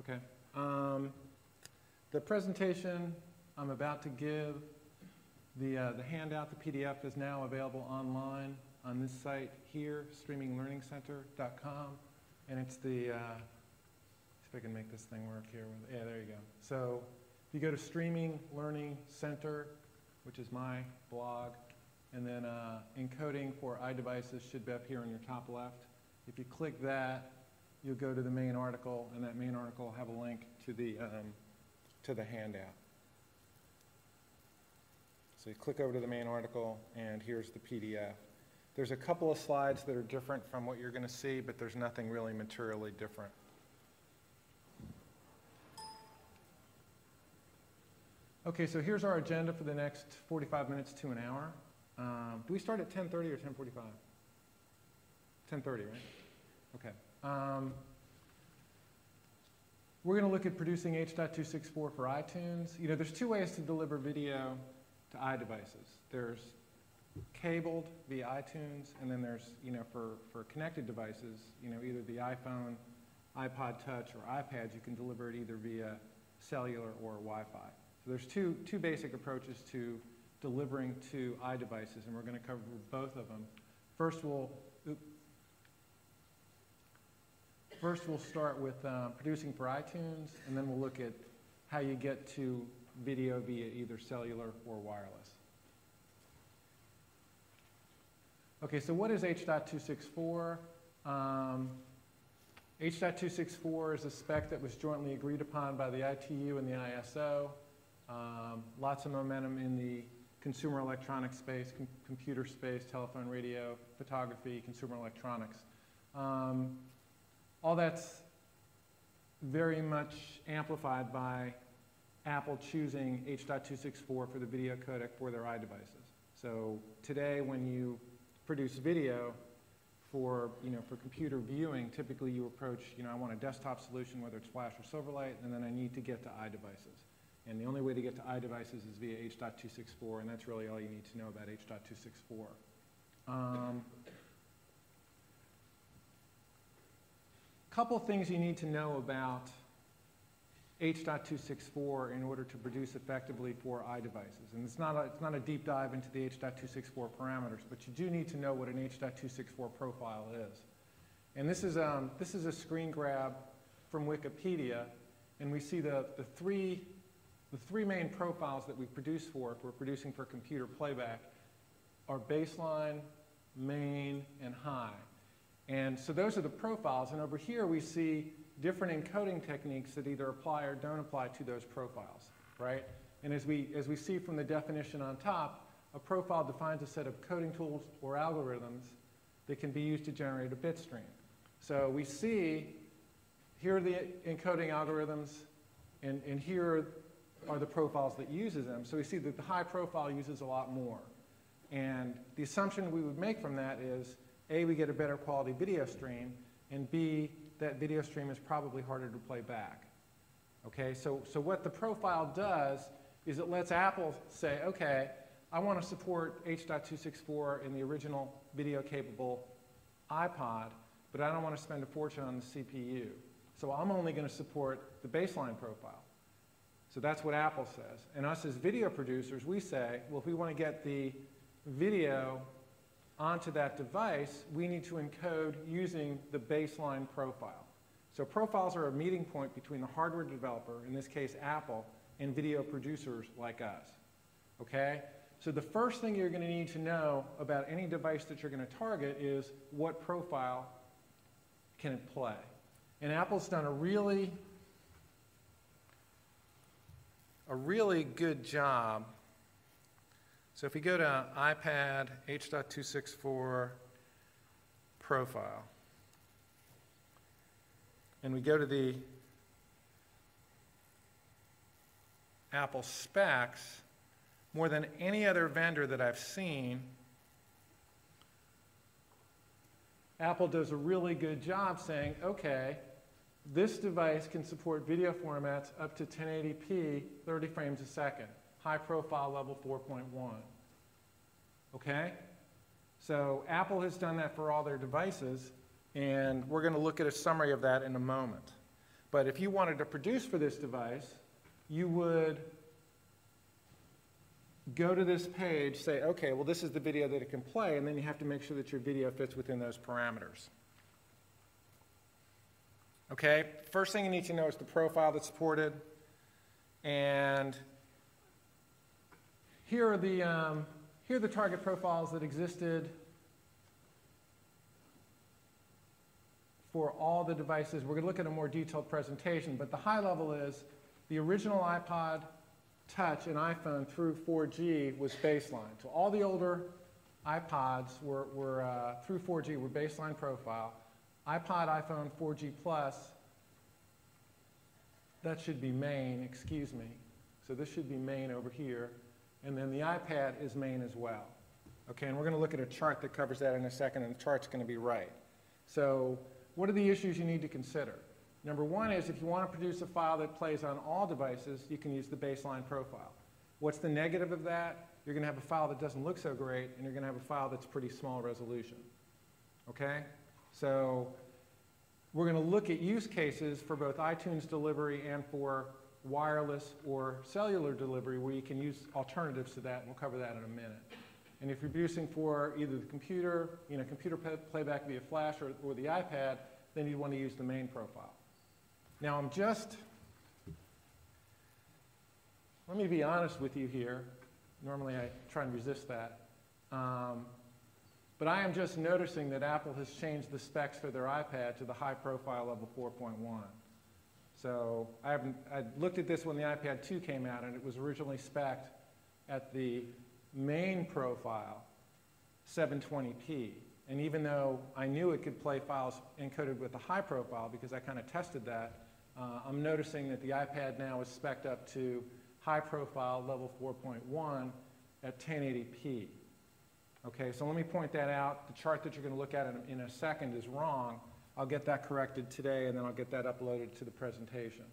Okay. The presentation I'm about to give, the handout, the PDF, is now available online on this site here, streaminglearningcenter.com. And it's the, see if I can make this thing work here. Yeah, there you go. So if you go to Streaming Learning Center, which is my blog, and then Encoding for iDevices should be up here on your top left. If you click that, you'll go to the main article, and that main article will have a link to the handout. So you click over to the main article, and here's the PDF. There's a couple of slides that are different from what you're going to see, but there's nothing really materially different. Okay, so here's our agenda for the next 45 minutes to an hour. Do we start at 10:30 or 10:45? 10:30, right? Okay. We're going to look at producing H.264 for iTunes. You know, there's two ways to deliver video to iDevices. There's cabled via iTunes, and then there's, you know, for connected devices, you know, either the iPhone, iPod Touch, or iPads, you can deliver it either via cellular or Wi-Fi. So there's two basic approaches to delivering to iDevices, and we're going to cover both of them. First, we'll start with producing for iTunes, and then we'll look at how you get to video via either cellular or wireless. Okay, so what is H.264? H.264 is a spec that was jointly agreed upon by the ITU and the ISO. Lots of momentum in the consumer electronics space, computer space, telephone, radio, photography, consumer electronics. All that's very much amplified by Apple choosing H.264 for the video codec for their iDevices. So today, when you produce video for, you know, for computer viewing, typically you approach, you know, I want a desktop solution, whether it's Flash or Silverlight, and then I need to get to iDevices. And the only way to get to iDevices is via H.264, and that's really all you need to know about H.264. Couple things you need to know about H.264 in order to produce effectively for iDevices. And it's not a deep dive into the H.264 parameters, but you do need to know what an H.264 profile is. And this is a screen grab from Wikipedia, and we see the three main profiles that we produce for, if we're producing for computer playback, are baseline, main, and high. And so those are the profiles, and over here we see different encoding techniques that either apply or don't apply to those profiles, right? And as we see from the definition on top, a profile defines a set of coding tools or algorithms that can be used to generate a bit stream. So we see, here are the encoding algorithms, and here are the profiles that uses them. So we see that the high profile uses a lot more. And the assumption we would make from that is, A, we get a better quality video stream, and B, that video stream is probably harder to play back. Okay, so what the profile does is it lets Apple say, okay, I want to support H.264 in the original video-capable iPod, but I don't want to spend a fortune on the CPU. So I'm only going to support the baseline profile. So that's what Apple says. And us as video producers, we say, well, if we want to get the video onto that device, we need to encode using the baseline profile. So profiles are a meeting point between the hardware developer, in this case Apple, and video producers like us. Okay? So the first thing you're going to need to know about any device that you're going to target is what profile can it play. And Apple's done a really good job. So if we go to iPad H.264 profile, and we go to the Apple specs, more than any other vendor that I've seen, Apple does a really good job saying, okay, this device can support video formats up to 1080p, 30 frames a second. High profile level 4.1. Okay? So Apple has done that for all their devices, and we're going to look at a summary of that in a moment. But if you wanted to produce for this device, you would go to this page, say, okay, well, this is the video that it can play, and then you have to make sure that your video fits within those parameters. Okay, first thing you need to know is the profile that's supported. And here are the target profiles that existed for all the devices. We're going to look at a more detailed presentation, but the high level is the original iPod Touch and iPhone through 4G was baseline. So all the older iPods were through 4G were baseline profile. iPod, iPhone 4G Plus, that should be main, excuse me. So this should be main over here. And then the iPad is main as well. Okay, and we're going to look at a chart that covers that in a second, and the chart's going to be right. So what are the issues you need to consider? Number one is if you want to produce a file that plays on all devices, you can use the baseline profile. What's the negative of that? You're going to have a file that doesn't look so great, and you're going to have a file that's pretty small resolution. Okay? So we're going to look at use cases for both iTunes delivery and for wireless or cellular delivery where you can use alternatives to that, and we'll cover that in a minute. And if you're producing for either the computer, computer playback via flash or the iPad, then you'd want to use the main profile. Now let me be honest with you here. Normally I try and resist that. But I am just noticing that Apple has changed the specs for their iPad to the high profile level 4.1. So I looked at this when the iPad 2 came out, and it was originally spec'd at the main profile, 720p. And even though I knew it could play files encoded with a high profile because I kind of tested that, I'm noticing that the iPad now is spec'd up to high profile level 4.1 at 1080p. Okay, so let me point that out. The chart that you're going to look at in a second is wrong. I'll get that corrected today, and then I'll get that uploaded to the presentation.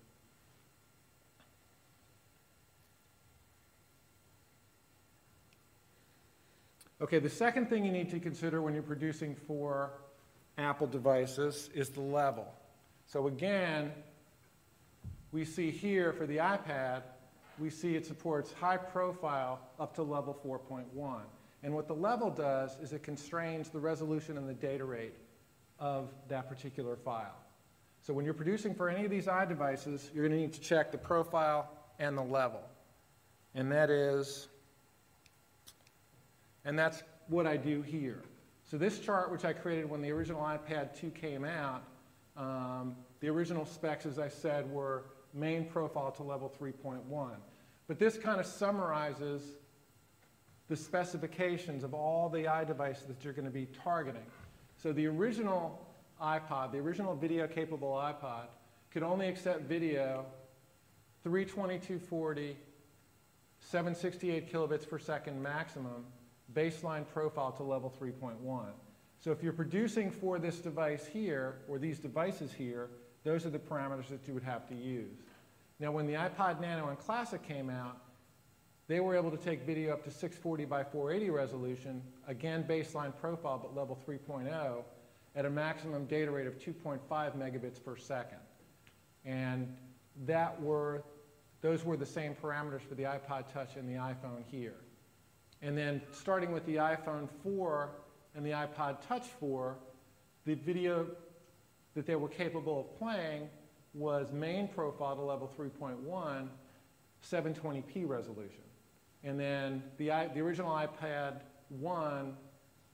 Okay, the second thing you need to consider when you're producing for Apple devices is the level. So again, we see here for the iPad, we see it supports high profile up to level 4.1. And what the level does is it constrains the resolution and the data rate of that particular file. So when you're producing for any of these iDevices, you're going to need to check the profile and the level. And that's what I do here. So this chart, which I created when the original iPad 2 came out, the original specs, as I said, were main profile to level 3.1. But this kind of summarizes the specifications of all the iDevices that you're going to be targeting. So the original iPod, the original video-capable iPod, could only accept video 32240, 768 kilobits per second maximum, baseline profile to level 3.1. So if you're producing for this device here, or these devices here, those are the parameters that you would have to use. Now when the iPod Nano and Classic came out, they were able to take video up to 640 by 480 resolution, again baseline profile but level 3.0, at a maximum data rate of 2.5 megabits per second. And those were the same parameters for the iPod Touch and the iPhone here. And then starting with the iPhone 4 and the iPod Touch 4, the video that they were capable of playing was main profile to level 3.1, 720p resolution. And then the original iPad 1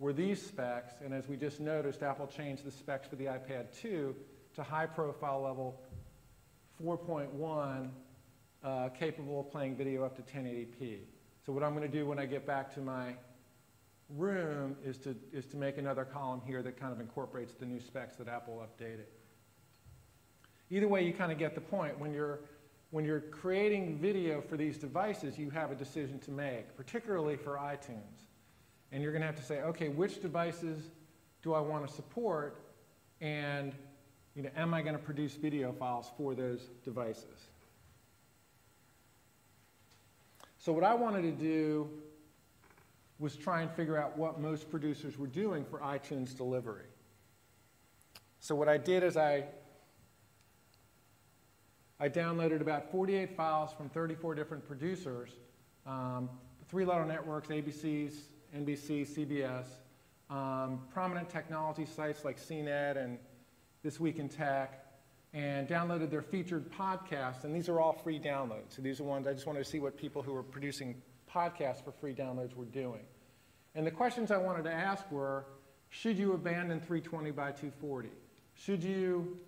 were these specs, and as we just noticed, Apple changed the specs for the iPad 2 to high profile level 4.1, capable of playing video up to 1080p. So what I'm going to do when I get back to my room is to make another column here that kind of incorporates the new specs that Apple updated. Either way, you kind of get the point. When you're creating video for these devices, you have a decision to make, particularly for iTunes. And you're going to have to say, okay, which devices do I want to support, and am I going to produce video files for those devices? So what I wanted to do was try and figure out what most producers were doing for iTunes delivery. So what I did is I I downloaded about 48 files from 34 different producers, three-letter networks, ABCs, NBC, CBS, prominent technology sites like CNET and This Week in Tech, and downloaded their featured podcasts, and these are all free downloads. So these are ones I just wanted to see what people who were producing podcasts for free downloads were doing. And the questions I wanted to ask were, should you abandon 320 by 240? Should you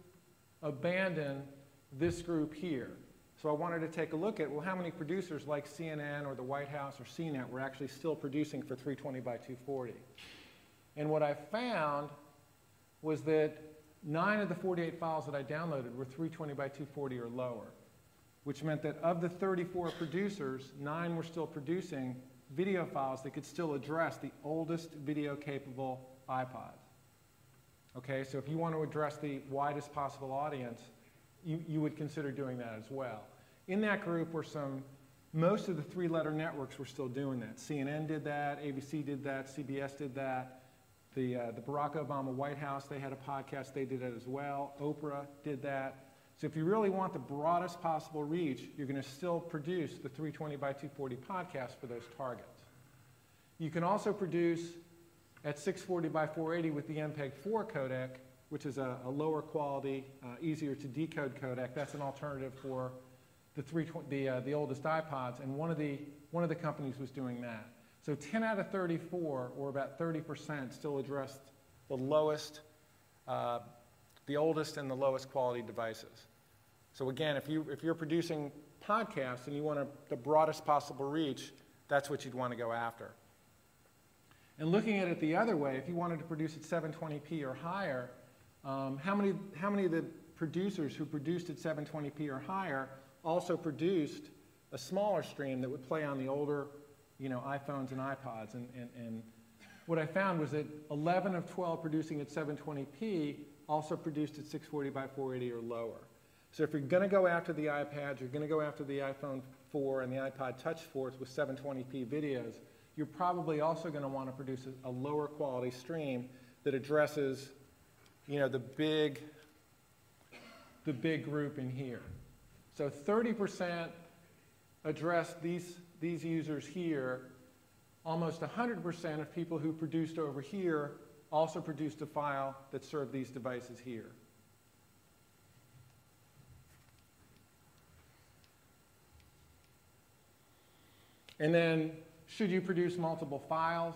abandon this group here? So I wanted to take a look at, well, how many producers like CNN or the White House or CNET were actually still producing for 320 by 240? And what I found was that 9 of the 48 files that I downloaded were 320 by 240 or lower, which meant that of the 34 producers, 9 were still producing video files that could still address the oldest video-capable iPods. Okay, so if you want to address the widest possible audience, you would consider doing that as well. In that group were most of the three-letter networks were still doing that. CNN did that, ABC did that, CBS did that. The Barack Obama White House, they had a podcast, they did it as well. Oprah did that. So if you really want the broadest possible reach, you're going to still produce the 320 by 240 podcast for those targets. You can also produce at 640 by 480 with the MPEG-4 codec, which is a lower quality, easier to decode codec. That's an alternative for the oldest iPods, and one of the companies was doing that. So 10 out of 34, or about 30%, still addressed the lowest, the oldest and the lowest quality devices. So again, if you're producing podcasts and you want the broadest possible reach, that's what you'd want to go after. And looking at it the other way, if you wanted to produce at 720p or higher, how many of the producers who produced at 720p or higher also produced a smaller stream that would play on the older, iPhones and iPods? And what I found was that 11 of 12 producing at 720p also produced at 640 by 480 or lower. So if you're going to go after the iPads, you're going to go after the iPhone 4 and the iPod Touch 4s with 720p videos, you're probably also going to want to produce a lower quality stream that addresses, the big group in here. So 30% address these users here. Almost 100% of people who produced over here also produced a file that served these devices here. And then, should you produce multiple files?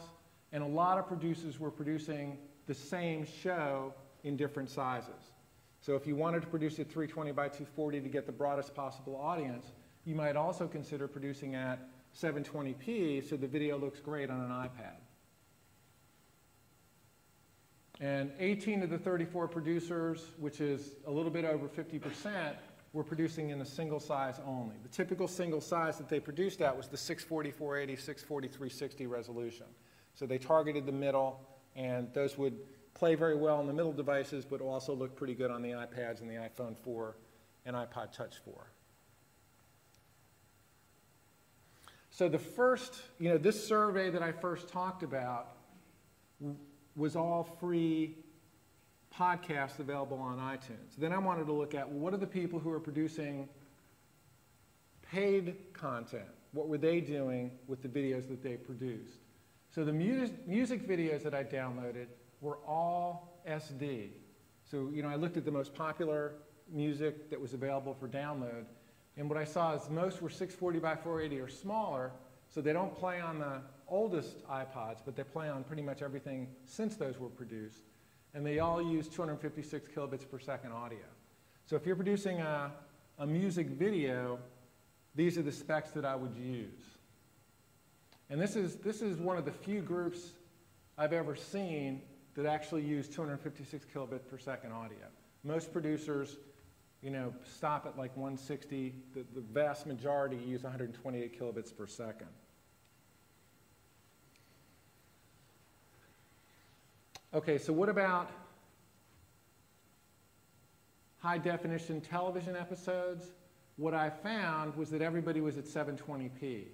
And a lot of producers were producing the same show in different sizes. So if you wanted to produce at 320 by 240 to get the broadest possible audience, you might also consider producing at 720p so the video looks great on an iPad. And 18 of the 34 producers, which is a little bit over 50%, were producing in a single size only. The typical single size that they produced at was the 640, 480, 640, 360 resolution. So they targeted the middle, and those would play very well on the middle devices, but also look pretty good on the iPads and the iPhone 4 and iPod Touch 4. So the first, this survey that I first talked about was all free podcasts available on iTunes. Then I wanted to look at, what are the people who are producing paid content? What were they doing with the videos that they produced? So the music videos that I downloaded were all SD. So, I looked at the most popular music that was available for download, and what I saw is most were 640 by 480 or smaller, so they don't play on the oldest iPods, but they play on pretty much everything since those were produced. And they all use 256 kilobits per second audio. So if you're producing a music video, these are the specs that I would use. And this is one of the few groups I've ever seen that actually use 256 kilobit per second audio. Most producers, stop at like 160. The vast majority use 128 kilobits per second. Okay, so what about high definition television episodes? What I found was that everybody was at 720p.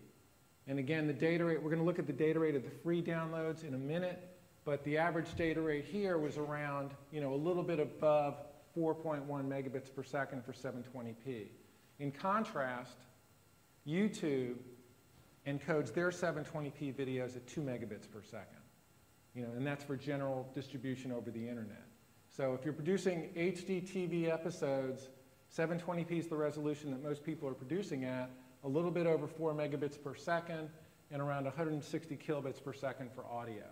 And again, the data rate, we're going to look at the data rate of the free downloads in a minute, but the average data rate here was around, a little bit above 4.1 megabits per second for 720p. In contrast, YouTube encodes their 720p videos at 2 megabits per second. And that's for general distribution over the internet. So if you're producing HD TV episodes, 720p is the resolution that most people are producing at, a little bit over 4 megabits per second, and around 160 kilobits per second for audio.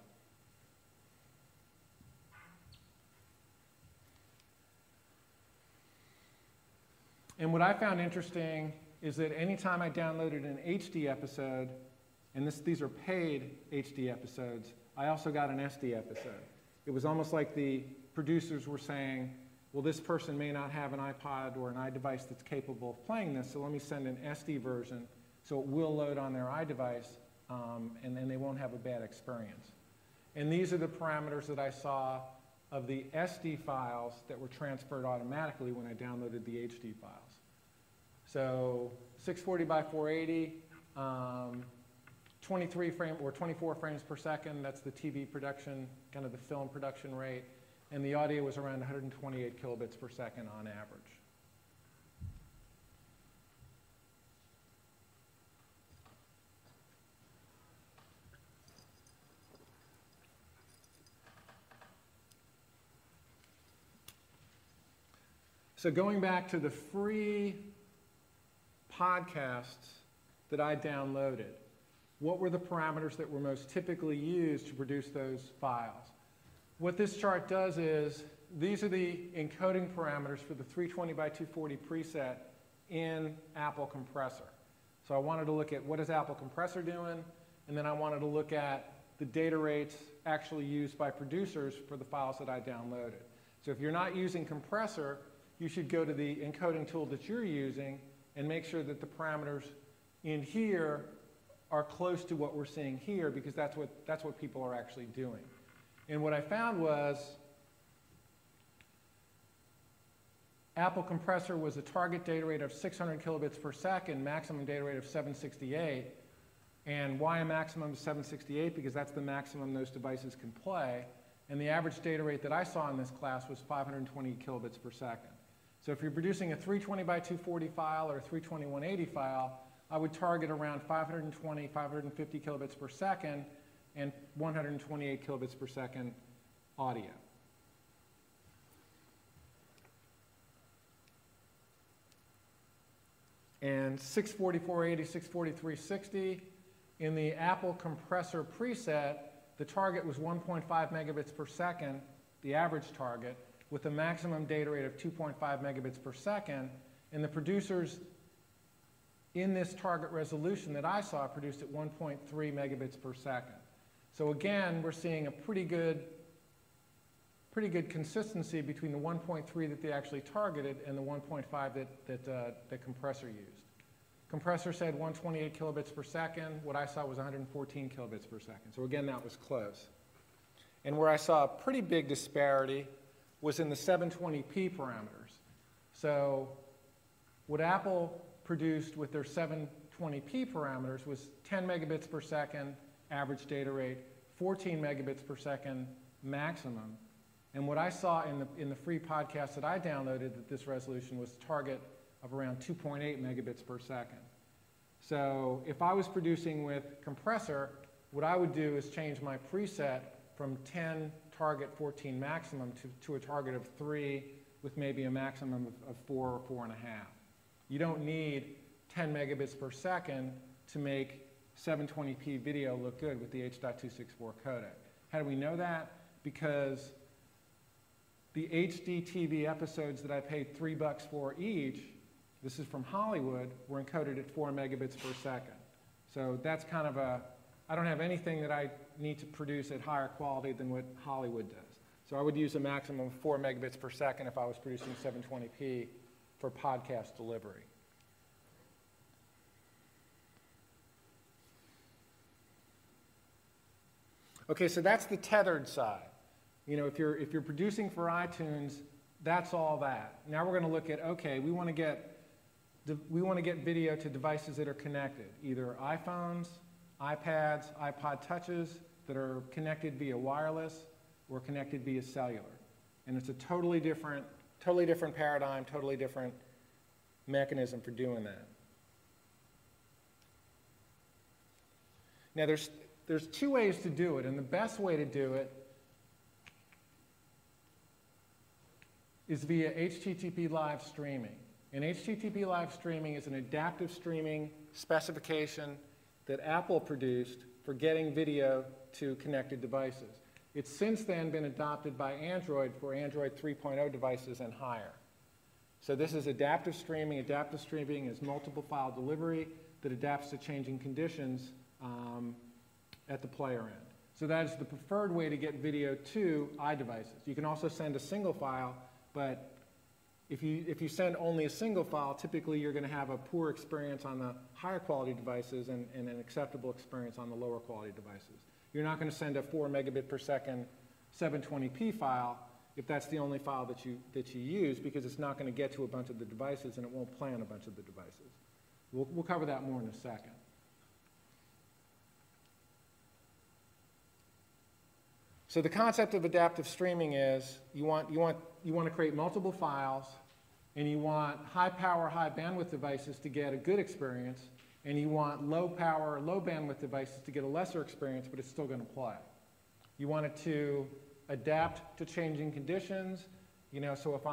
And what I found interesting is that anytime I downloaded an HD episode, and these are paid HD episodes, I also got an SD episode. It was almost like the producers were saying, well, this person may not have an iPod or an iDevice that's capable of playing this, so let me send an SD version so it will load on their iDevice, and then they won't have a bad experience. And these are the parameters that I saw of the SD files that were transferred automatically when I downloaded the HD files. So 640 by 480, 24 frames per second, that's the TV production, kind of the film production rate, and the audio was around 128 kilobits per second on average. So going back to the free podcasts that I downloaded, what were the parameters that were most typically used to produce those files? What this chart does is, these are the encoding parameters for the 320 by 240 preset in Apple Compressor. So I wanted to look at what is Apple Compressor doing, and then I wanted to look at the data rates actually used by producers for the files that I downloaded. So if you're not using Compressor, you should go to the encoding tool that you're using and make sure that the parameters in here are close to what we're seeing here, because that's what people are actually doing. And what I found was Apple Compressor was a target data rate of 600 kilobits per second, maximum data rate of 768. And why a maximum of 768? Because that's the maximum those devices can play. And the average data rate that I saw in this class was 520 kilobits per second. So if you're producing a 320 by 240 file or a 320 180 file, I would target around 520, 550 kilobits per second and 128 kilobits per second audio. And 640, 480, 640, 360, in the Apple Compressor preset, the target was 1.5 megabits per second, the average target, with a maximum data rate of 2.5 megabits per second, and the producers in this target resolution that I saw produced at 1.3 megabits per second. So again, we're seeing a pretty good consistency between the 1.3 that they actually targeted and the 1.5 that Compressor used. Compressor said 128 kilobits per second. What I saw was 114 kilobits per second. So again, that was close. And where I saw a pretty big disparity was in the 720p parameters. So what Apple produced with their 720p parameters was 10 megabits per second average data rate, 14 megabits per second maximum. And what I saw in the free podcast that I downloaded at this resolution was a target of around 2.8 megabits per second. So if I was producing with Compressor, what I would do is change my preset from 10 target 14 maximum to a target of 3 with maybe a maximum of 4 or 4.5. You don't need 10 megabits per second to make 720p video look good with the H.264 codec. How do we know that? Because the HD TV episodes that I paid $3 for each, this is from Hollywood, were encoded at 4 megabits per second. So that's kind of I don't have anything that I need to produce at higher quality than what Hollywood does. So I would use a maximum of 4 megabits per second if I was producing 720p for podcast delivery. Okay, so that's the tethered side. You know, if you're producing for iTunes, that's all that. Now we're going to look at, okay, we want to get video to devices that are connected, either iPhones, iPads, iPod Touches that are connected via wireless or connected via cellular. And it's a totally different Totally different paradigm, totally different mechanism for doing that. Now, there's two ways to do it, and the best way to do it is via HTTP live streaming. And HTTP live streaming is an adaptive streaming specification that Apple produced for getting video to connected devices. It's since then been adopted by Android for Android 3.0 devices and higher. So this is adaptive streaming. Adaptive streaming is multiple file delivery that adapts to changing conditions at the player end. So that is the preferred way to get video to iDevices. You can also send a single file, but if you send only a single file, typically you're going to have a poor experience on the higher quality devices and an acceptable experience on the lower quality devices. You're not going to send a 4 megabit per second 720p file if that's the only file that you use, because it's not going to get to a bunch of the devices and it won't play on a bunch of the devices. We'll cover that more in a second. So the concept of adaptive streaming is you want to create multiple files, and you want high power, high bandwidth devices to get a good experience, and you want low power, low bandwidth devices to get a lesser experience, but it's still going to play. You want it to adapt to changing conditions. You know, so if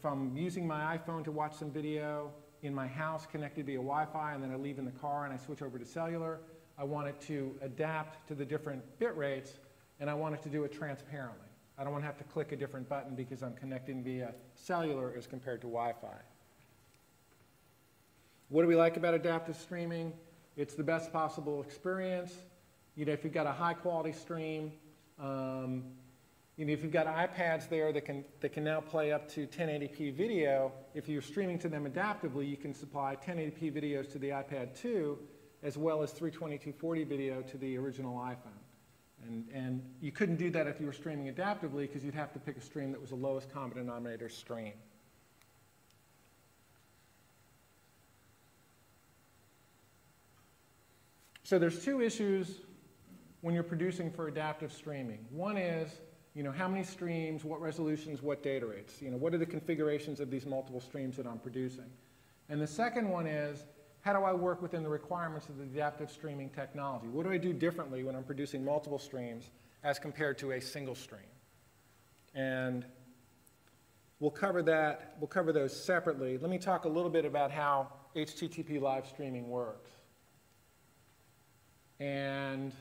I'm using my iPhone to watch some video in my house connected via Wi-Fi, and then I leave in the car and I switch over to cellular, I want it to adapt to the different bit rates, and I want it to do it transparently. I don't want to have to click a different button because I'm connecting via cellular as compared to Wi-Fi. What do we like about adaptive streaming? It's the best possible experience. You know, if you've got a high quality stream, you know, if you've got iPads there that can now play up to 1080p video, if you're streaming to them adaptively, you can supply 1080p videos to the iPad 2, as well as 320/240 video to the original iPhone. And you couldn't do that if you were streaming adaptively, because you'd have to pick a stream that was the lowest common denominator stream. So there's two issues when you're producing for adaptive streaming. One is, you know, how many streams, what resolutions, what data rates? You know, what are the configurations of these multiple streams that I'm producing? And the second one is, how do I work within the requirements of the adaptive streaming technology? What do I do differently when I'm producing multiple streams as compared to a single stream? And we'll cover that. We'll cover those separately. Let me talk a little bit about how HTTP live streaming works. And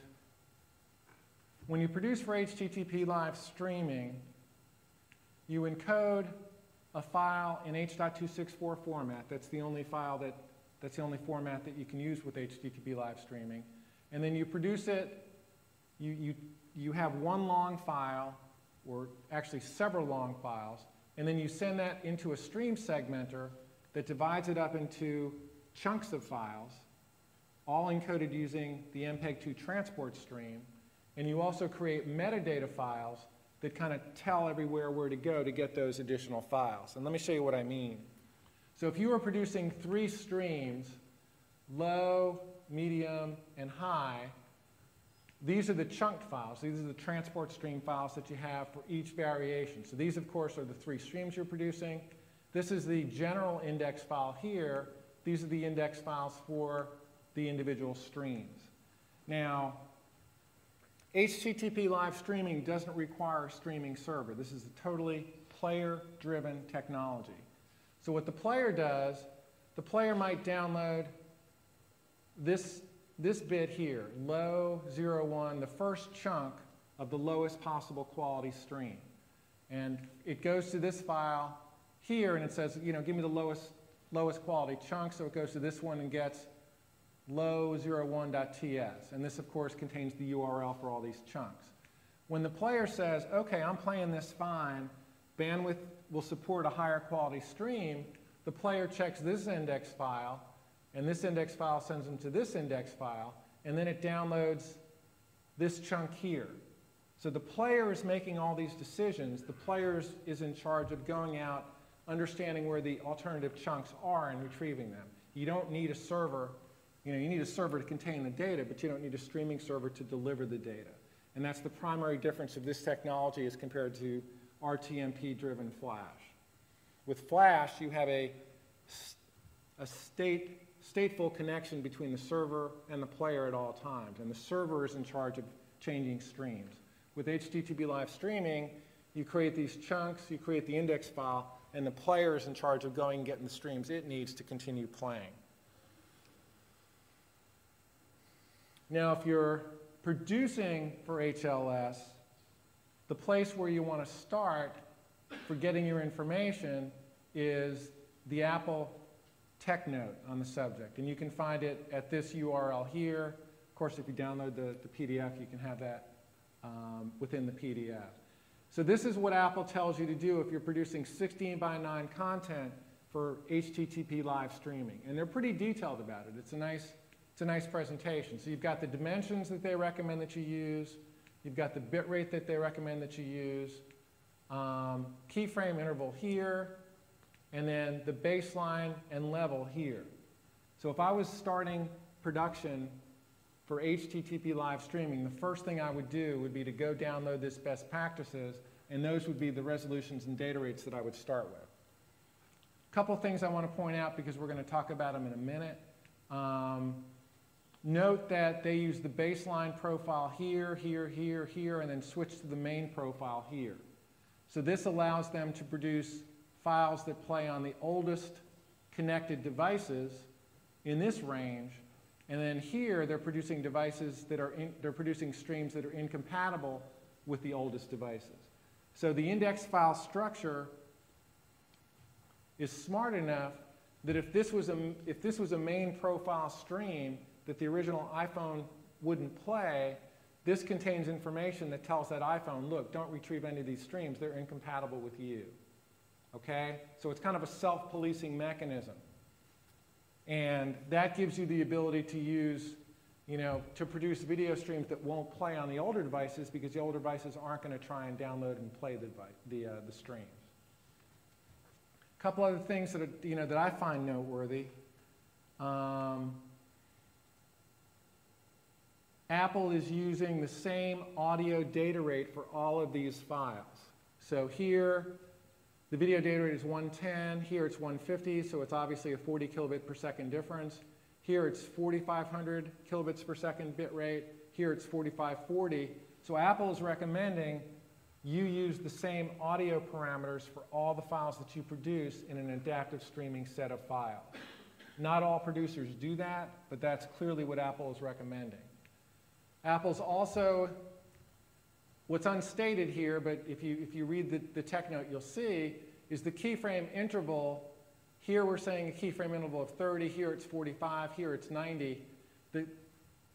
when you produce for HTTP live streaming, you encode a file in H.264 format. That's the only file that's the only format that you can use with HTTP live streaming. And then you produce it, you have one long file, or actually several long files, and then you send that into a stream segmenter that divides it up into chunks of files, all encoded using the MPEG-2 transport stream. And you also create metadata files that kind of tell everywhere where to go to get those additional files. And let me show you what I mean. So if you were producing 3 streams, low, medium, and high, these are the chunked files. These are the transport stream files that you have for each variation. So these, of course, are the 3 streams you're producing. This is the general index file here. These are the index files for the individual streams. Now, HTTP live streaming doesn't require a streaming server. This is a totally player-driven technology. So what the player does, the player might download this bit here, low 01, the first chunk of the lowest possible quality stream. And it goes to this file here, and it says, you know, give me the lowest quality chunk. So it goes to this one and gets low01.ts. And this, of course, contains the URL for all these chunks. When the player says, OK, I'm playing this fine, bandwidth will support a higher quality stream, the player checks this index file, and this index file sends them to this index file, and then it downloads this chunk here. So the player is making all these decisions. The player is in charge of going out, understanding where the alternative chunks are and retrieving them. You don't need a server. You know, you need a server to contain the data, but you don't need a streaming server to deliver the data. And that's the primary difference of this technology as compared to RTMP-driven flash. With Flash, you have a stateful connection between the server and the player at all times, and the server is in charge of changing streams. With HTTP live streaming, you create these chunks, you create the index file, and the player is in charge of going and getting the streams it needs to continue playing. Now, if you're producing for HLS, the place where you want to start for getting your information is the Apple tech note on the subject. And you can find it at this URL here. Of course, if you download the PDF, you can have that within the PDF. So this is what Apple tells you to do if you're producing 16:9 content for HTTP live streaming. And they're pretty detailed about it. It's a nice presentation. So you've got the dimensions that they recommend that you use. You've got the bit rate that they recommend that you use. Keyframe interval here. And then the baseline and level here. So if I was starting production for HTTP live streaming, the first thing I would do would be to go download this best practices, and those would be the resolutions and data rates that I would start with. A couple things I want to point out because we're going to talk about them in a minute. Note that they use the baseline profile here, here, here, here, and then switch to the main profile here. So this allows them to produce files that play on the oldest connected devices in this range, and then here they're producing devices that are they're producing streams that are incompatible with the oldest devices. So the index file structure is smart enough that if this was a main profile stream that the original iPhone wouldn't play, this contains information that tells that iPhone, look, don't retrieve any of these streams, they're incompatible with you. Okay? So it's kind of a self-policing mechanism. And that gives you the ability to use, to produce video streams that won't play on the older devices because the older devices aren't going to try and download and play the streams. A couple other things that are, that I find noteworthy. Apple is using the same audio data rate for all of these files. So here, the video data rate is 110. Here it's 150, so it's obviously a 40 kilobit per second difference. Here it's 4,500 kilobits per second bit rate. Here it's 4,540. So Apple is recommending you use the same audio parameters for all the files that you produce in an adaptive streaming set of files. Not all producers do that, but that's clearly what Apple is recommending. Apple's also, what's unstated here, but if you read the tech note, you'll see, is the keyframe interval. Here we're saying a keyframe interval of 30, here it's 45, here it's 90. The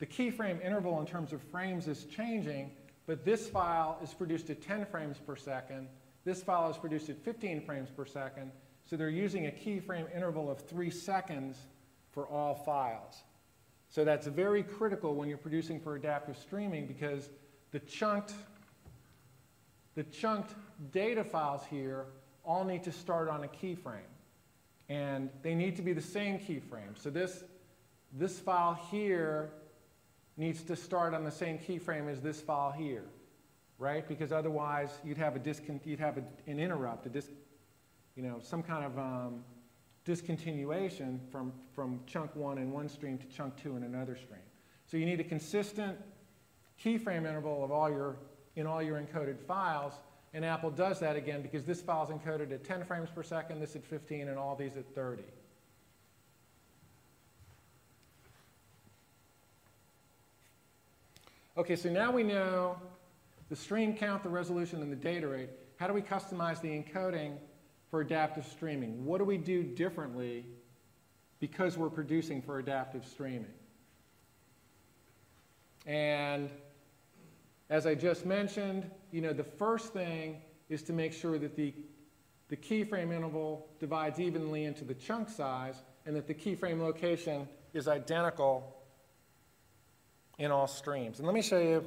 keyframe interval in terms of frames is changing, but this file is produced at 10 frames per second. This file is produced at 15 frames per second. So they're using a keyframe interval of 3 seconds for all files. So that's very critical when you're producing for adaptive streaming because the chunked data files here all need to start on a keyframe. And they need to be the same keyframe. So this file here needs to start on the same keyframe as this file here, right? Because otherwise you'd have an interrupt, some kind of discontinuation from chunk 1 in one stream to chunk 2 in another stream. So you need a consistent keyframe interval in all your encoded files, and Apple does that again because this file is encoded at 10 frames per second, this at 15, and all these at 30. Okay, so now we know the stream count, the resolution, and the data rate. How do we customize the encoding for adaptive streaming? What do we do differently because we're producing for adaptive streaming? And as I just mentioned, the first thing is to make sure that the keyframe interval divides evenly into the chunk size and that the keyframe location is identical in all streams. And let me show you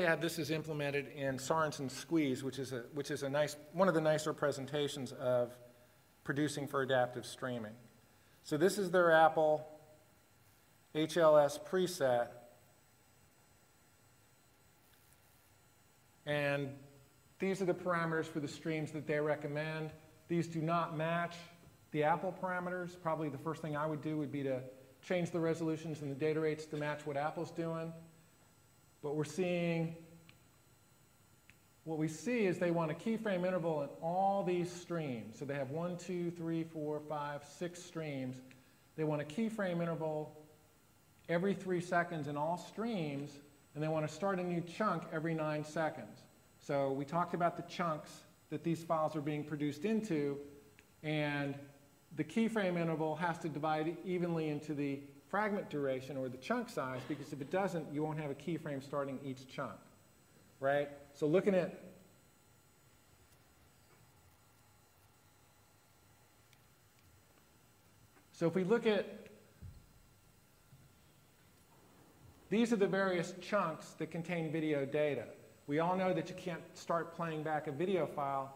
how this is implemented in Sorensen's Squeeze, which is one of the nicer presentations of producing for adaptive streaming. So this is their Apple HLS preset. And these are the parameters for the streams that they recommend. These do not match the Apple parameters. Probably the first thing I would do would be to change the resolutions and the data rates to match what Apple's doing. But we're seeing, what we see is they want a keyframe interval in all these streams. So they have 1, 2, 3, 4, 5, 6 streams. They want a keyframe interval every 3 seconds in all streams, and they want to start a new chunk every 9 seconds. So we talked about the chunks that these files are being produced into, and the keyframe interval has to divide evenly into the fragment duration or the chunk size, because if it doesn't, you won't have a keyframe starting each chunk, right? So looking at if we look at, these are the various chunks that contain video data. We all know that you can't start playing back a video file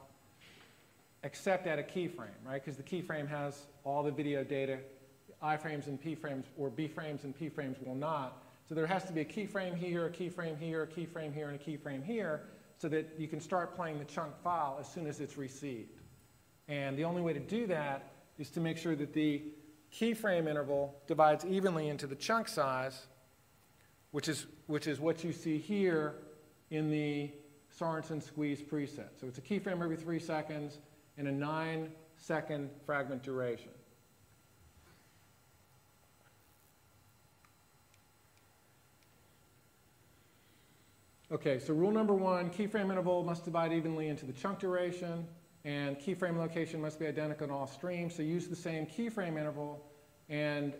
except at a keyframe, right? Because the keyframe has all the video data. iframes and pframes, or bframes and pframes will not. So there has to be a keyframe here, a keyframe here, a keyframe here, and a keyframe here, so that you can start playing the chunk file as soon as it's received. And the only way to do that is to make sure that the keyframe interval divides evenly into the chunk size, which is what you see here in the Sorensen squeeze preset. So it's a keyframe every 3 seconds and a 9-second fragment duration. Okay, so rule number 1, keyframe interval must divide evenly into the chunk duration, and keyframe location must be identical in all streams. So use the same keyframe interval, and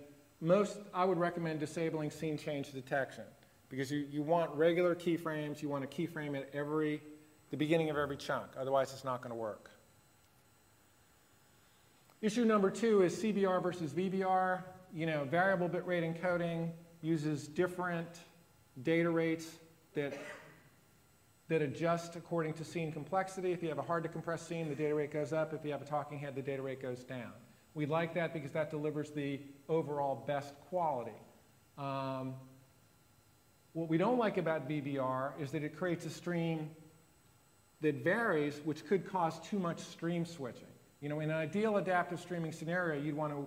I would recommend disabling scene change detection, because you want regular keyframes. You want a keyframe at the beginning of every chunk. Otherwise, it's not going to work. Issue number 2 is CBR versus VBR. Variable bitrate encoding uses different data rates that adjust according to scene complexity. If you have a hard to compress scene, the data rate goes up. If you have a talking head, the data rate goes down. We like that because that delivers the overall best quality. What we don't like about VBR is that it creates a stream that varies, which could cause too much stream switching. In an ideal adaptive streaming scenario, you'd want to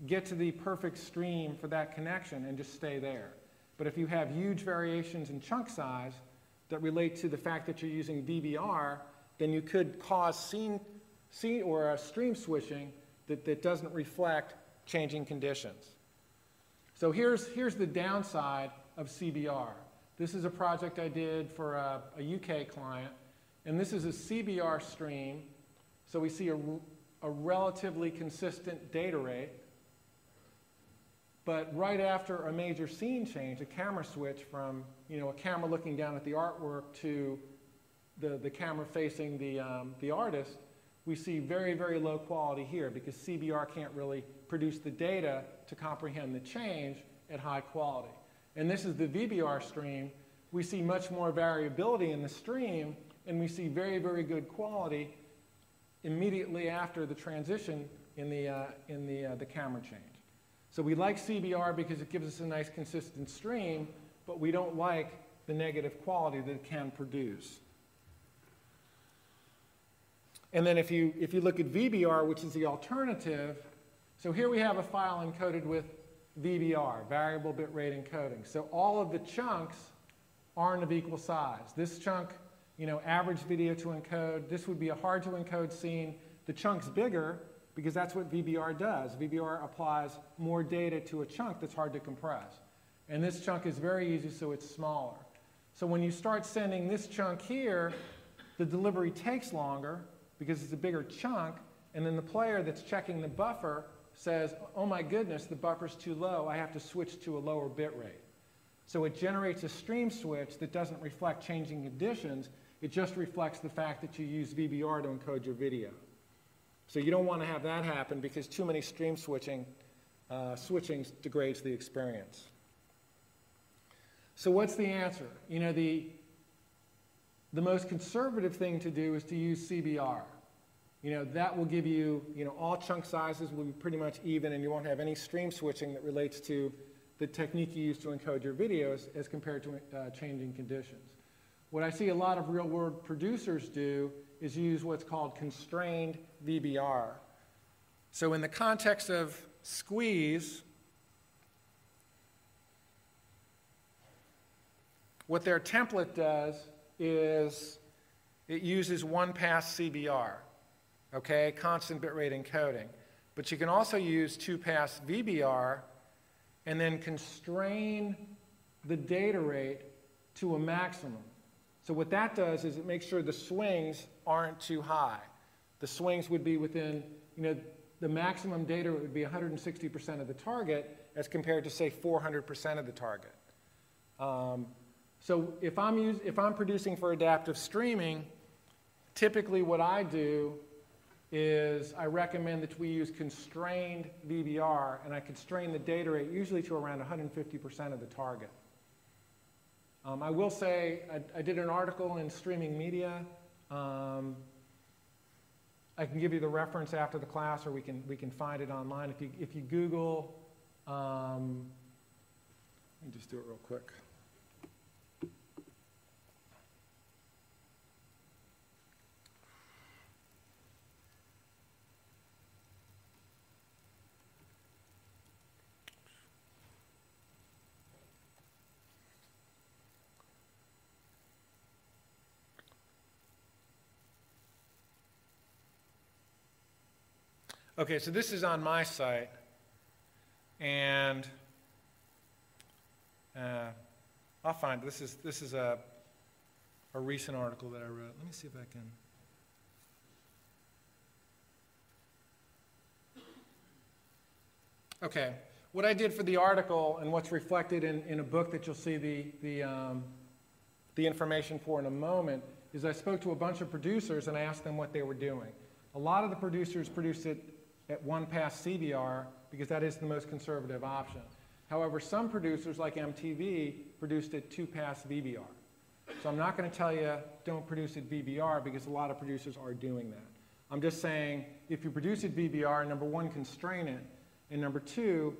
get to the perfect stream for that connection and just stay there. But if you have huge variations in chunk size that relate to the fact that you're using VBR, then you could cause scene or stream switching that doesn't reflect changing conditions. So here's the downside of CBR. This is a project I did for a UK client, and this is a CBR stream. So we see a relatively consistent data rate. But right after a major scene change, a camera switch from a camera looking down at the artwork to the camera facing the artist, we see very, very low quality here because CBR can't really produce the data to comprehend the change at high quality. And this is the VBR stream. We see much more variability in the stream, and we see very, very good quality immediately after the transition in the camera change. So we like CBR because it gives us a nice consistent stream, but we don't like the negative quality that it can produce. And then if you look at VBR, which is the alternative, so here we have a file encoded with VBR, variable bitrate encoding. So all of the chunks aren't of equal size. This chunk, average video to encode, this would be a hard to encode scene. The chunk's bigger because that's what VBR does. VBR applies more data to a chunk that's hard to compress. And this chunk is very easy, so it's smaller. So when you start sending this chunk here, the delivery takes longer because it's a bigger chunk, and then the player that's checking the buffer says, oh my goodness, the buffer's too low, I have to switch to a lower bit rate. So it generates a stream switch that doesn't reflect changing conditions, it just reflects the fact that you use VBR to encode your video. So you don't want to have that happen because too many stream switching degrades the experience. So what's the answer? The most conservative thing to do is to use CBR. That will give you, all chunk sizes will be pretty much even, and you won't have any stream switching that relates to the technique you use to encode your videos as compared to changing conditions. what I see a lot of real-world producers do is use what's called constrained VBR. So in the context of squeeze, what their template does is it uses one-pass CBR, okay, constant bitrate encoding. But you can also use two-pass VBR and then constrain the data rate to a maximum. So what that does is it makes sure the swings aren't too high. The swings would be within, the maximum data rate would be 160% of the target as compared to, say, 400% of the target. So if I'm producing for adaptive streaming, typically what I do is I recommend that we use constrained VBR, and I constrain the data rate usually to around 150% of the target. I will say I did an article in Streaming Media. I can give you the reference after the class, or we can find it online. If you Google, let me just do it real quick. Okay, so this is on my site, and I'll find this is a recent article that I wrote. Let me see if I can. Okay, what I did for the article and what's reflected in a book that you'll see the information for in a moment is I spoke to a bunch of producers and I asked them what they were doing. A lot of the producers produced it at one-pass CBR because that is the most conservative option. However, some producers like MTV produced it two-pass VBR. So I'm not going to tell you don't produce it VBR because a lot of producers are doing that. I'm just saying if you produce it VBR, number one, constrain it, and number two,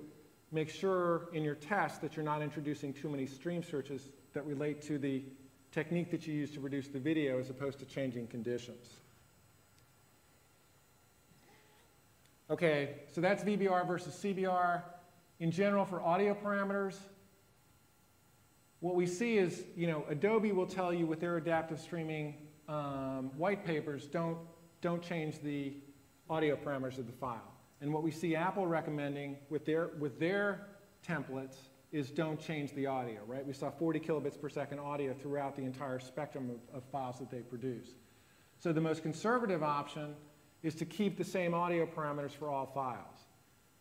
make sure in your test that you're not introducing too many stream searches that relate to the technique that you use to produce the video as opposed to changing conditions. Okay, so that's VBR versus CBR. In general, for audio parameters, what we see is, Adobe will tell you with their adaptive streaming white papers, don't change the audio parameters of the file. And what we see Apple recommending with their templates is don't change the audio, right? We saw 40 kilobits per second audio throughout the entire spectrum of files that they produce. So the most conservative option is to keep the same audio parameters for all files.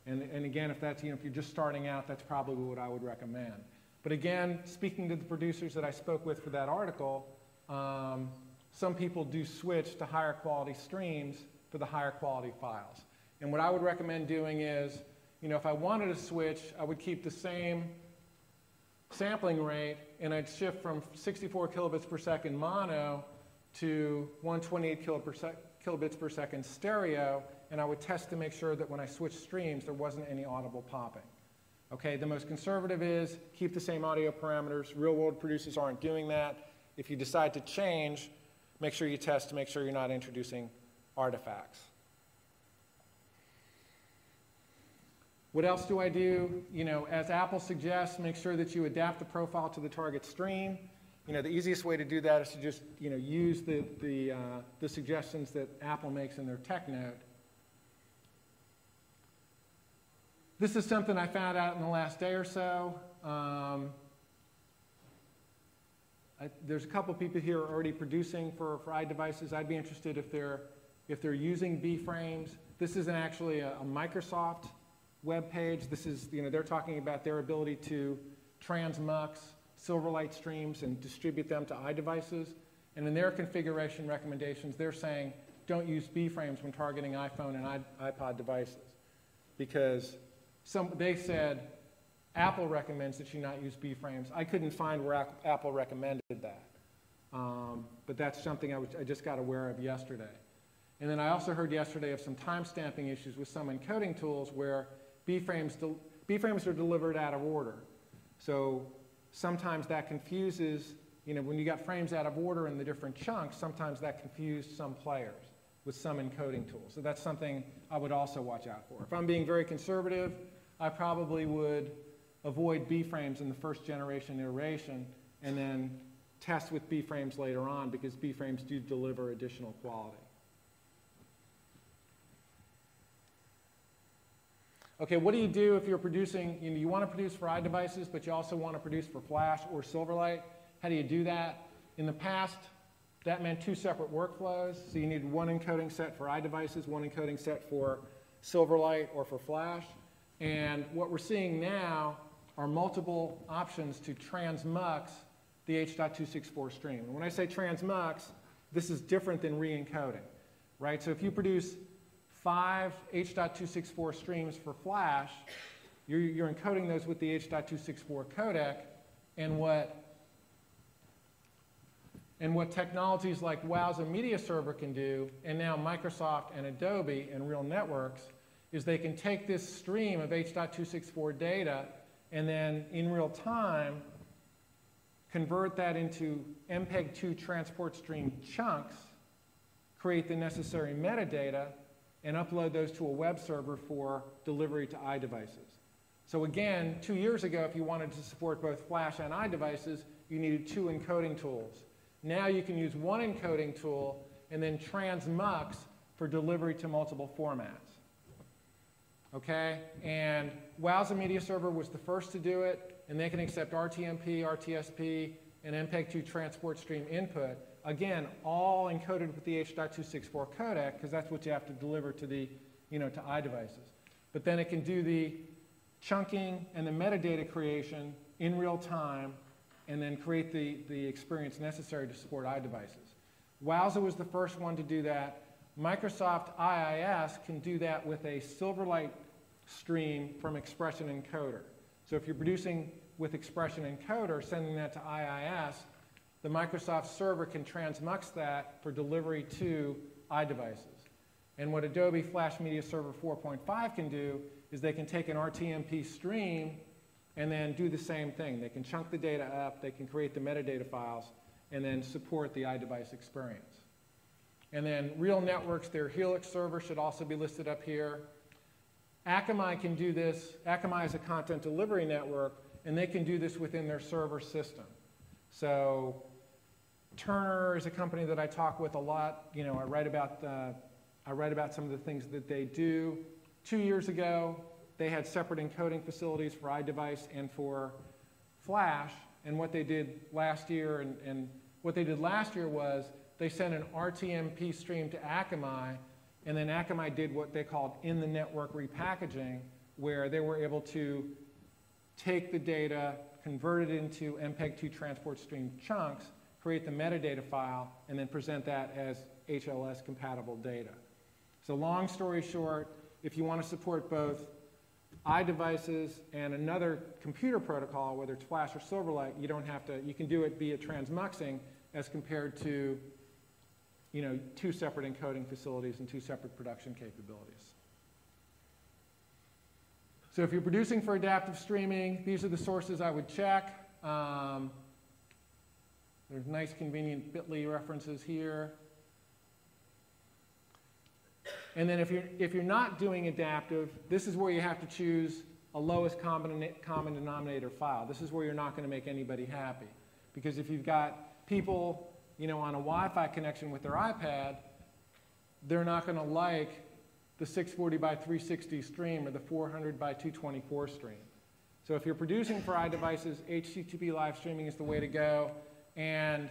And again, if that's, if you're just starting out, that's probably what I would recommend. But again, speaking to the producers that I spoke with for that article, some people do switch to higher quality streams for the higher quality files. And what I would recommend doing is, if I wanted to switch, I would keep the same sampling rate and I'd shift from 64 kilobits per second mono to 128 kilobits per second stereo, and I would test to make sure that when I switched streams, there wasn't any audible popping. Okay, the most conservative is keep the same audio parameters. Real-world producers aren't doing that. If you decide to change, make sure you test to make sure you're not introducing artifacts. What else do I do? As Apple suggests, make sure that you adapt the profile to the target stream. The easiest way to do that is to just, use the suggestions that Apple makes in their tech note. This is something I found out in the last day or so. There's a couple people here already producing for iDevices. I'd be interested if they're using B-frames. This isn't actually a Microsoft web page. This is, they're talking about their ability to transmux Silverlight streams and distribute them to iDevices. And in their configuration recommendations, they're saying don't use B-frames when targeting iPhone and iPod devices. Because they said Apple recommends that you not use B-frames. I couldn't find where Apple recommended that. But that's something I just got aware of yesterday. And then I also heard yesterday of some time-stamping issues with some encoding tools where B-frames are delivered out of order. So sometimes that confuses, when you got frames out of order in the different chunks, sometimes that confused some players with some encoding tools. So that's something I would also watch out for. If I'm being very conservative, I probably would avoid B-frames in the first generation iteration and then test with B-frames later on, because B-frames do deliver additional quality. Okay, what do you do if you're producing, you want to produce for iDevices, but you also want to produce for Flash or Silverlight? How do you do that? In the past, that meant two separate workflows. So you needed one encoding set for iDevices, one encoding set for Silverlight or for Flash. And what we're seeing now are multiple options to transmux the H.264 stream. And when I say transmux, this is different than re-encoding, right? So if you produce 5 H.264 streams for Flash, you're encoding those with the H.264 codec, and what technologies like Wowza Media Server can do, and now Microsoft and Adobe and Real Networks, is they can take this stream of H.264 data and then in real time convert that into MPEG-2 transport stream chunks, create the necessary metadata, and upload those to a web server for delivery to iDevices. So again, 2 years ago, if you wanted to support both Flash and iDevices, you needed 2 encoding tools. Now you can use one encoding tool and then transmux for delivery to multiple formats. Okay? And Wowza Media Server was the first to do it, and they can accept RTMP, RTSP, and MPEG-2 transport stream input. Again, all encoded with the H.264 codec, because that's what you have to deliver to the, to iDevices. But then it can do the chunking and the metadata creation in real time, and then create the experience necessary to support iDevices. Wowza was the first one to do that. Microsoft IIS can do that with a Silverlight stream from Expression Encoder. So if you're producing with Expression Encoder, sending that to IIS, the Microsoft server can transmux that for delivery to iDevices. And what Adobe Flash Media Server 4.5 can do is they can take an RTMP stream and then do the same thing. They can chunk the data up, they can create the metadata files, and then support the iDevice experience. And then Real Networks, their Helix server should also be listed up here. Akamai can do this. Akamai is a content delivery network, and they can do this within their server system. So Turner is a company that I talk with a lot. I write about some of the things that they do. 2 years ago, they had separate encoding facilities for iDevice and for Flash. And what they did last year, was they sent an RTMP stream to Akamai, and then Akamai did what they called in-the-network repackaging, where they were able to take the data, convert it into MPEG-2 transport stream chunks, create the metadata file, and then present that as HLS-compatible data. So long story short, if you want to support both iDevices and another computer protocol, whether it's Flash or Silverlight, you can do it via transmuxing as compared to 2 separate encoding facilities and 2 separate production capabilities. So if you're producing for adaptive streaming, these are the sources I would check. There's nice, convenient bit.ly references here. And then if you're not doing adaptive, this is where you have to choose a lowest common denominator file. This is where you're not going to make anybody happy. Because if you've got people on a Wi-Fi connection with their iPad, they're not going to like the 640 by 360 stream or the 400 by 224 stream. So if you're producing for iDevices, HTTP live streaming is the way to go. And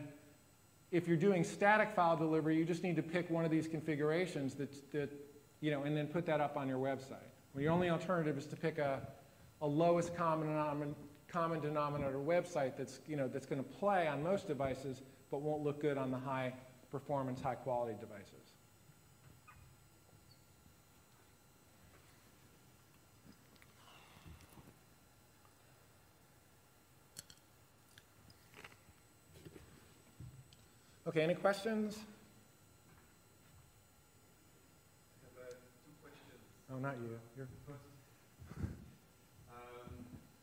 if you're doing static file delivery, you just need to pick one of these configurations and then put that up on your website. Well, your only alternative is to pick a lowest common denominator website that's going to play on most devices, but won't look good on the high performance, high quality devices. Okay, any questions? I have 2 questions. Oh, not you. You're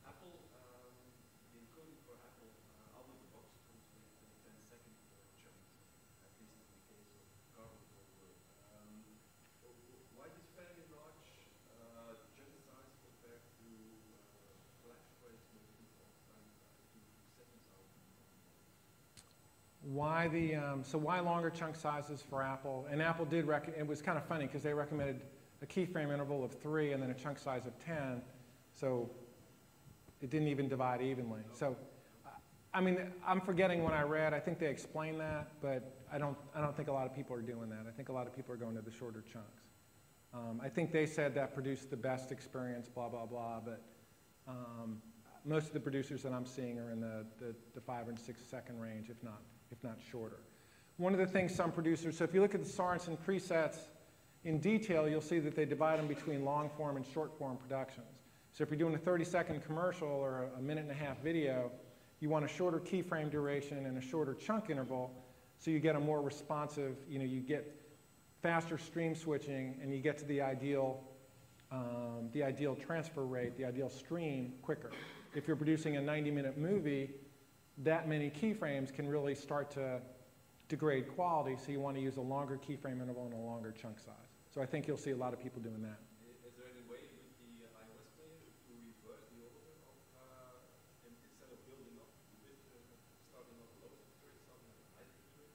Apple, the encoding for Apple out of the box comes with why longer chunk sizes for Apple? And Apple did, it was kind of funny because they recommended a keyframe interval of 3 and then a chunk size of 10. So it didn't even divide evenly. So, I mean, I'm forgetting when I read, I think they explained that, but I don't think a lot of people are doing that. I think a lot of people are going to the shorter chunks. I think they said that produced the best experience, blah, blah, blah, but most of the producers that I'm seeing are in the 5 and 6 second range, if not shorter. One of the things some producers, so if you look at the Sorensen presets in detail, you'll see that they divide them between long form and short form productions. So if you're doing a 30-second commercial or a minute-and-a-half video, you want a shorter keyframe duration and a shorter chunk interval, so you get a more responsive, you get faster stream switching, and you get to the ideal transfer rate, the ideal stream quicker. If you're producing a 90-minute movie, that many keyframes can really start to degrade quality, so you want to use a longer keyframe interval and a longer chunk size. So I think you'll see a lot of people doing that. Is there any way with the iOS player to reverse the order of, instead of building up the bit, starting off lowest bit, starting at the highest bit?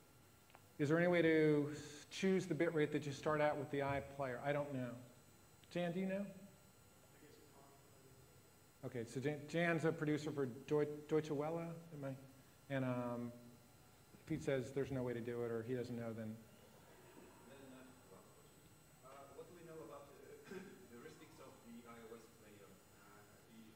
Is there any way to choose the bit rate that you start out with the iPlayer? I don't know. Jan, do you know? Okay, so Jan's a producer for Deutsche Welle, and if he says there's no way to do it or he doesn't know, then. What do we know about the heuristics of the iOS player?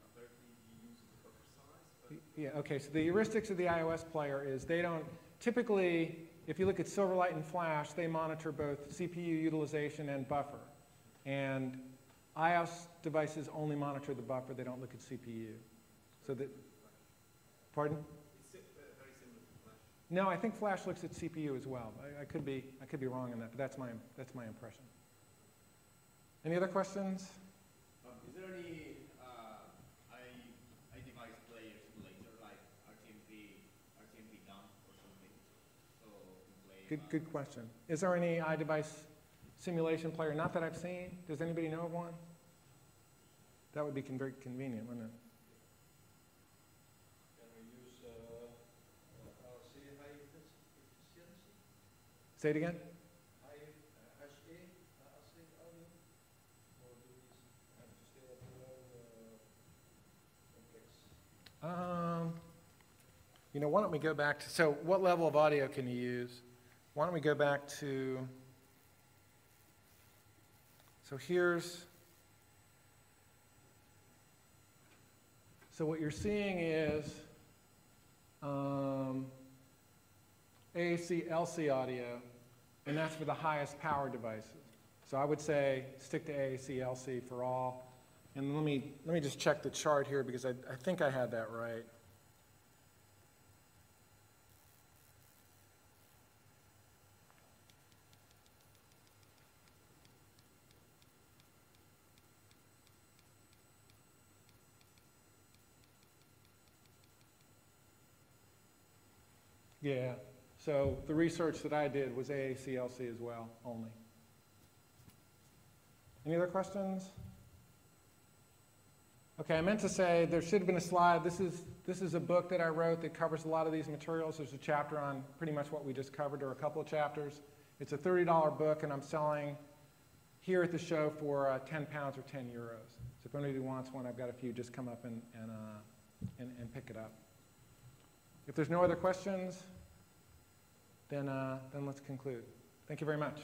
Apparently he uses a buffer size. Yeah, okay, so the heuristics of the iOS player is they don't, typically, if you look at Silverlight and Flash, they monitor both CPU utilization and buffer. And iOS devices only monitor the buffer, they don't look at CPU. So that, pardon? It's very similar to Flash. No, I think Flash looks at CPU as well. I could be wrong on that, but that's my impression. Any other questions? Is there any iDevice player simulator like RTMP dump or something? So you play Good question. Is there any iDevice simulation player? Not that I've seen. Does anybody know of one? That would be very convenient, wouldn't it? Can we use RC high efficiency? Say it again? Why don't we go back to, so what level of audio can you use? Why don't we go back to, so so what you're seeing is AAC LC audio, and that's for the highest power devices. So I would say stick to AAC LC for all. And let me just check the chart here because I think I had that right. Yeah, so the research that I did was AAC-LC as well, only. Any other questions? Okay, I meant to say there should have been a slide. This is a book that I wrote that covers a lot of these materials. There's a chapter on pretty much what we just covered, or a couple of chapters. It's a $30 book, and I'm selling here at the show for 10 pounds or 10 euros. So if anybody wants one, I've got a few. Just come up and pick it up. If there's no other questions, then let's conclude. Thank you very much.